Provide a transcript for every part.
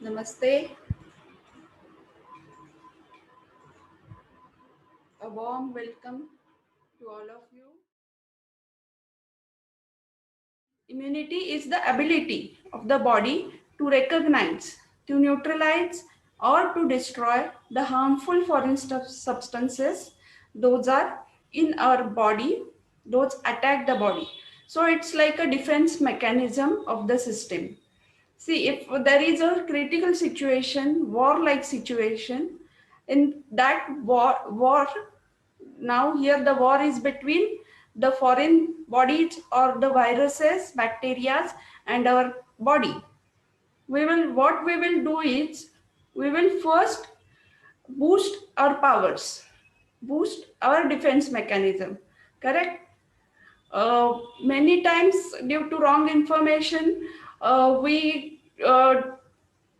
Namaste. A warm welcome to all of you. Immunity is the ability of the body to recognize, to neutralize, or to destroy the harmful foreign substances. Those are in our body, those attack the body. So it's like a defense mechanism of the system. See, if there is a critical situation, war-like situation, in that war, now here the war is between the foreign bodies or the viruses, bacteria, and our body. What we will do is, we will first boost our powers, boost our defense mechanism, correct? Many times due to wrong information, we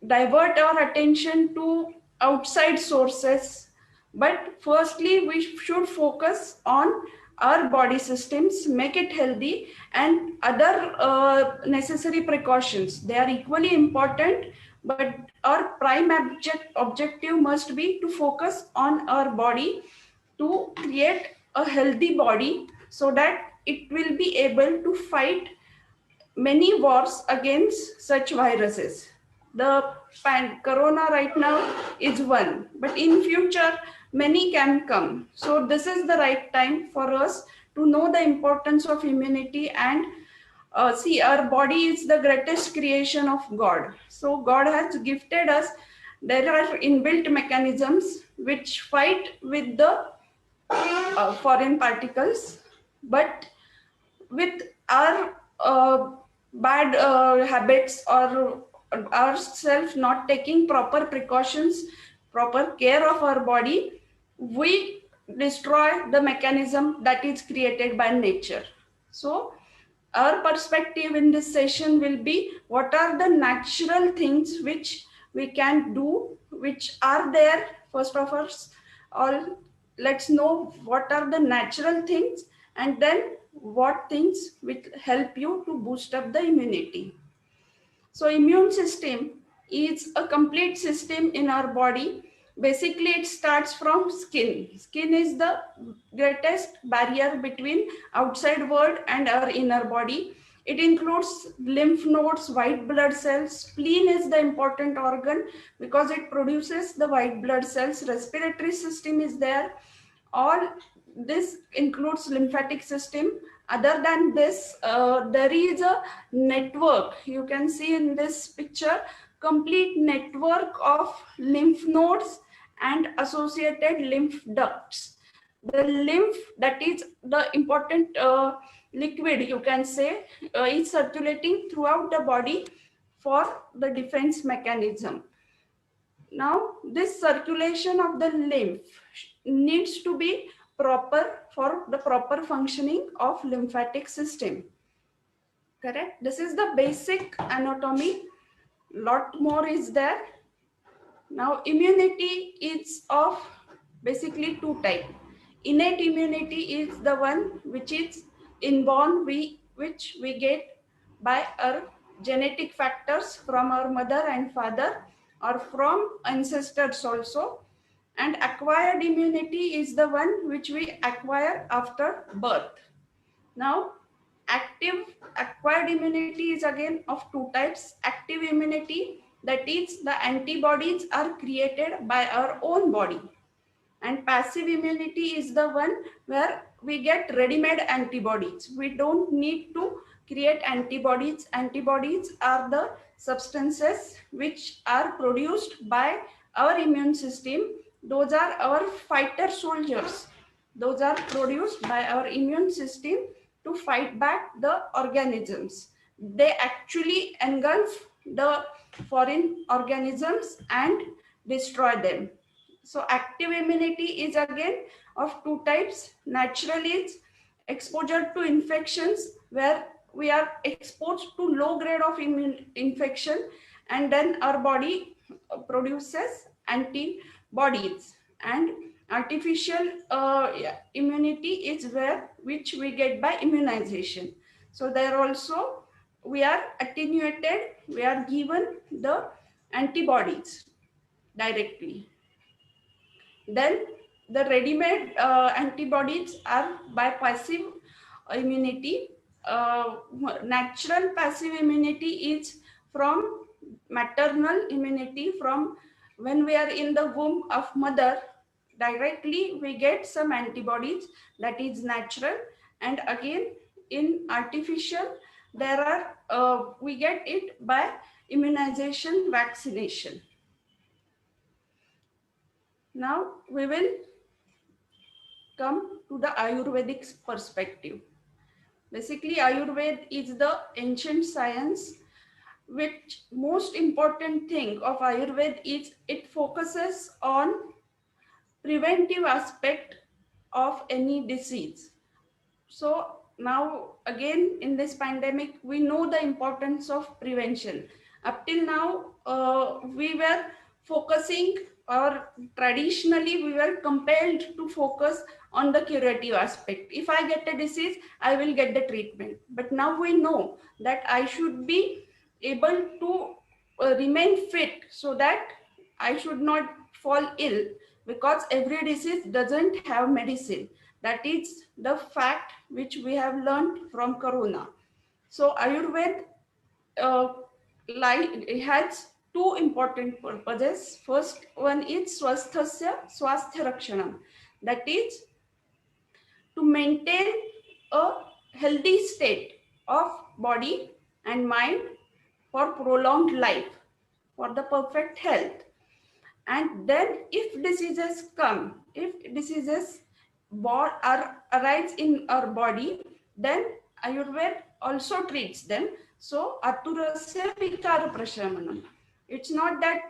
divert our attention to outside sources. But firstly, we should focus on our body systems, make it healthy, and other necessary precautions. They are equally important, but our prime objective must be to focus on our body, to create a healthy body so that it will be able to fight many wars against such viruses. The corona right now is one, but in future many can come. So this is the right time for us to know the importance of immunity and see, our body is the greatest creation of God. So God has gifted us. There are inbuilt mechanisms which fight with the foreign particles, but with our bad habits or ourselves not taking proper precautions, proper care of our body, we destroy the mechanism that is created by nature. So our perspective in this session will be, what are the natural things which we can do, which are there. First of all, let's know what are the natural things, and then what things will help you to boost up the immunity. So immune system is a complete system in our body. Basically, it starts from skin. Skin is the greatest barrier between outside world and our inner body. It includes lymph nodes, white blood cells. Spleen is the important organ because it produces the white blood cells. Respiratory system is there. All this includes lymphatic system. Other than this, there is a network. You can see in this picture, complete network of lymph nodes and associated lymph ducts. The lymph, that is the important liquid, you can say, is circulating throughout the body for the defense mechanism. Now, this circulation of the lymph needs to be proper for the proper functioning of lymphatic system. Correct? This is the basic anatomy. Lot more is there. Now, immunity is of basically two types. Innate immunity is the one which is inborn, which we get by our genetic factors from our mother and father, or from ancestors also. And acquired immunity is the one which we acquire after birth. Now, acquired immunity is again of two types. Active immunity, that is the antibodies are created by our own body. And passive immunity is the one where we get ready-made antibodies. We don't need to create antibodies. Antibodies are the substances which are produced by our immune system. Those are our fighter soldiers. Those are produced by our immune system to fight back the organisms. They actually engulf the foreign organisms and destroy them. So active immunity is again of two types. Natural is exposure to infections, where we are exposed to low grade of infection, and then our body produces antibodies. And artificial immunity is which we get by immunization. So there also we are attenuated, we are given the antibodies directly. Then the ready-made antibodies are by passive immunity. Natural passive immunity is from maternal immunity, from when we are in the womb of mother. Directly we get some antibodies, that is natural. And again, in artificial, there are we get it by immunization, vaccination. Now we will come to the Ayurvedic perspective. Basically, Ayurveda is the ancient science, which most important thing of Ayurveda is it focuses on preventive aspect of any disease. So now again in this pandemic, we know the importance of prevention. Up till now, we were focusing, or traditionally we were compelled to focus on the curative aspect. If I get a disease, I will get the treatment. But now we know that I should be able to remain fit, so that I should not fall ill, because every disease doesn't have medicine. That is the fact which we have learned from Corona. So Ayurveda uh, it has two important purposes. First one is Swasthyashree. That is to maintain a healthy state of body and mind for prolonged life, for the perfect health. And then if diseases come, if diseases arise in our body, then Ayurveda also treats them. So aturasya vikara prashamanam. It's not that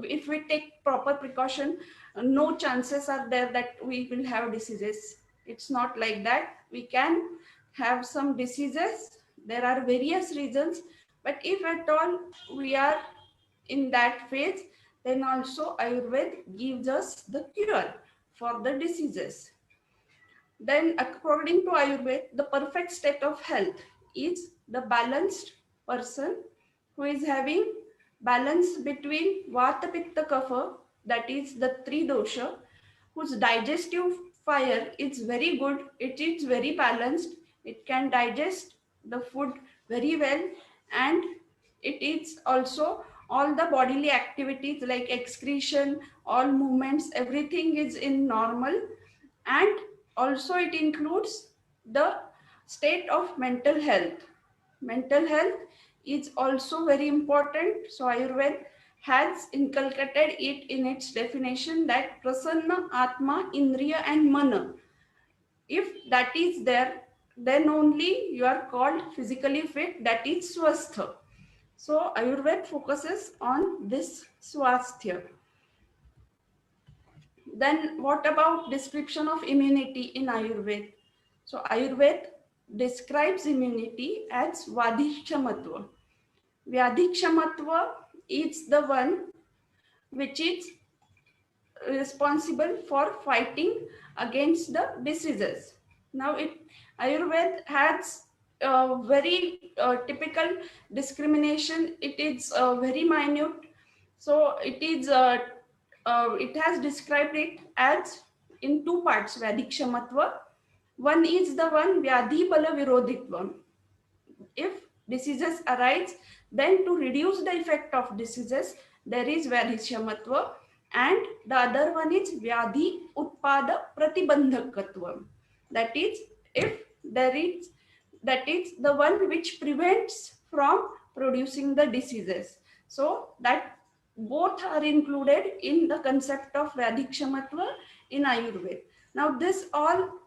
if we take proper precaution, no chances are there that we will have diseases. It's not like that. We can have some diseases. There are various reasons, but if at all we are in that phase, then also Ayurveda gives us the cure for the diseases. Then according to Ayurveda, the perfect state of health is the balanced person who is having balance between Vata, Pitta, Kapha, that is the three dosha, whose digestive fire is very good, it is very balanced, it can digest the food very well, and it is also all the bodily activities like excretion, all movements, everything is in normal. And also it includes the state of mental health. Mental health is also very important. So Ayurveda has inculcated it in its definition that prasanna, atma, indriya and mana. If that is there, then only you are called physically fit, that is swastha. So Ayurveda focuses on this swasthya. Then what about description of immunity in Ayurveda? So Ayurveda describes immunity as Vadhikshamatva. Vyadhikshamatva is the one which is responsible for fighting against the diseases. Now Ayurveda has very typical discrimination. It is very minute. So it has described it as in two parts, Vyadhikshamatva. One is the one Vyadhi Bala Virodhitvam. If diseases arise, then to reduce the effect of diseases, there is Vyadhikshamatva. And the other one is Vyadhi Utpada Pratibandhakatvam. That is, if there is, that is the one which prevents from producing the diseases. So that both are included in the concept of Vyadhikshamatva in Ayurveda. Now this all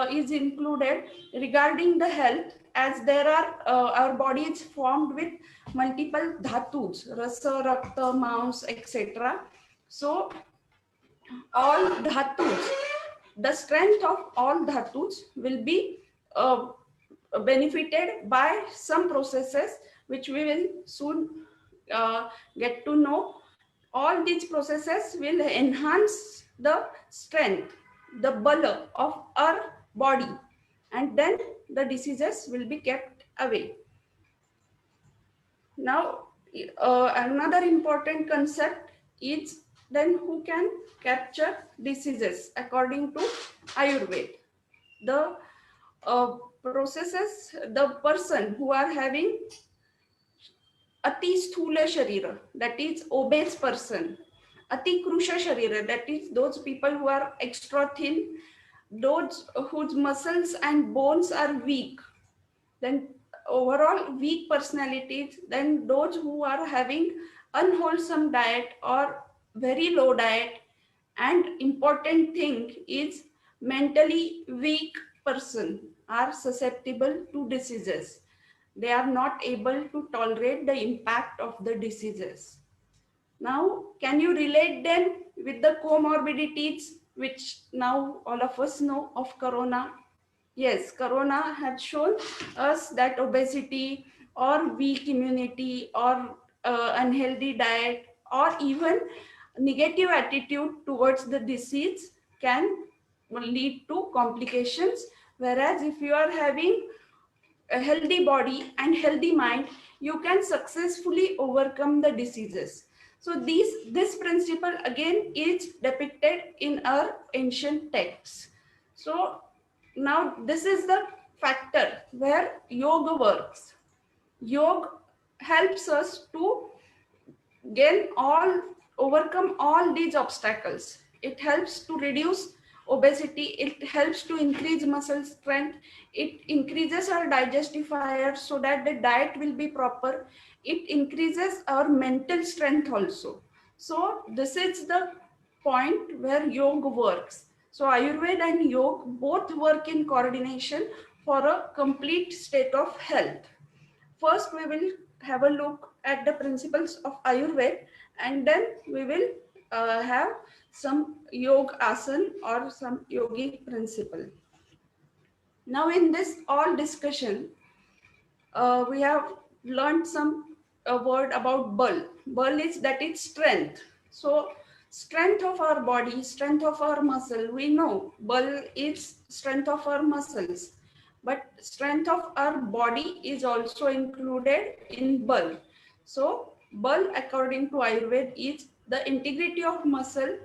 is included regarding the health, as there are our body is formed with multiple dhatus, rasa, rakta, mams, etc. So all dhatus, the strength of all dhatus will be benefited by some processes which we will soon get to know. All these processes will enhance the strength, the bala of our body, and then the diseases will be kept away. Now Another important concept is then who can capture diseases according to Ayurveda. The processes, the person who are having Ati Sthula Sharira, that is obese person. Ati Krusha Sharira, that is those people who are extra thin, those whose muscles and bones are weak. Then overall weak personalities, then those who are having unwholesome diet or very low diet, and important thing is mentally weak person are susceptible to diseases. They are not able to tolerate the impact of the diseases. Now, can you relate them with the comorbidities which now all of us know of corona? Yes, corona had shown us that obesity or weak immunity or unhealthy diet or even negative attitude towards the disease can lead to complications. Whereas if you are having a healthy body and healthy mind, you can successfully overcome the diseases. So this principle again is depicted in our ancient texts. So now this is the factor where yoga works. Yoga helps us to gain all overcome all these obstacles. It helps to reduce obesity, it helps to increase muscle strength, it increases our digestive fire so that the diet will be proper, it increases our mental strength also. So this is the point where yoga works. So Ayurveda and yoga both work in coordination for a complete state of health. First, we will have a look at the principles of Ayurveda, and then we will have some yoga asana or some yogic principle. Now, in this all discussion, we have learned some a word about bal. Bal is that it's strength. So strength of our body, strength of our muscle, we know bal is strength of our muscles, but strength of our body is also included in bal. So bal according to Ayurveda is the integrity of muscle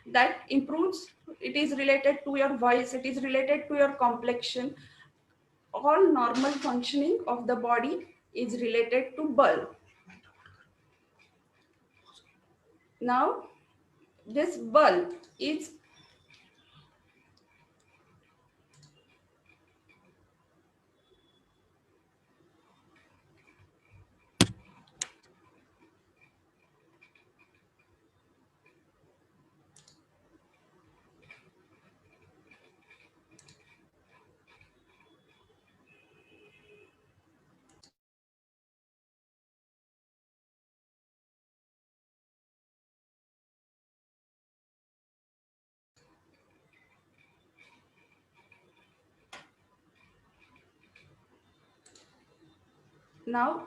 that improves. It is related to your voice, it is related to your complexion. All normal functioning of the body is related to bulk. Now, this bulk is now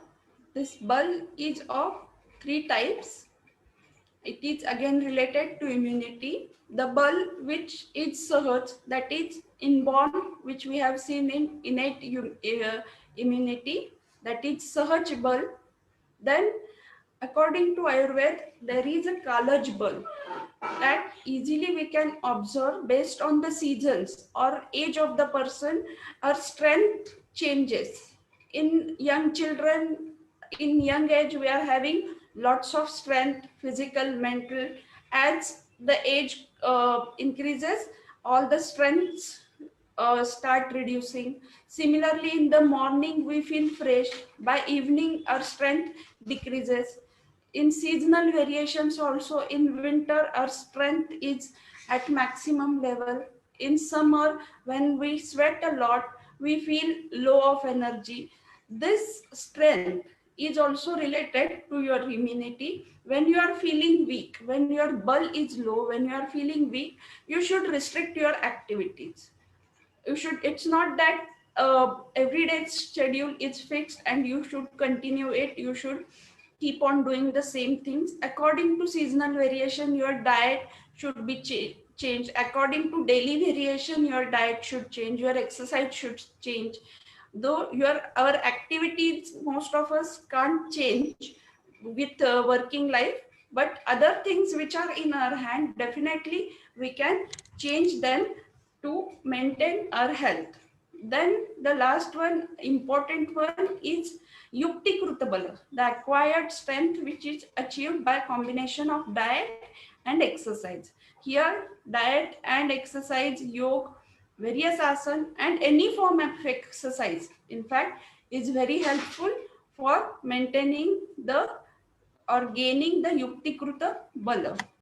this bulk is of three types. It is again related to immunity. The bulk which is sahaj, that is inborn, which we have seen in innate immunity, that is sahaj bulk. Then, according to Ayurveda, there is a Kalaj bulb that easily we can observe based on the seasons or age of the person. Our strength changes. In young children, in young age, we are having lots of strength, physical, mental. As the age increases, all the strengths start reducing. Similarly, in the morning, we feel fresh. By evening, our strength decreases. In seasonal variations also, in winter, our strength is at maximum level. In summer, when we sweat a lot, we feel low of energy. This strength is also related to your immunity. When you are feeling weak, when your bul is low, when you are feeling weak, you should restrict your activities. You should, it's not that everyday schedule is fixed and you should continue it. You should keep on doing the same things. According to seasonal variation, your diet should be changed. According to daily variation, your diet should change, your exercise should change. Though our activities, most of us can't change, with working life, but other things which are in our hand, definitely we can change them to maintain our health. Then the last one, important one, is yukti kruta bala, the acquired strength which is achieved by combination of diet and exercise. Here diet and exercise, yoga, various asana, and any form of exercise, in fact, is very helpful for maintaining the or gaining the yukti kruta bala.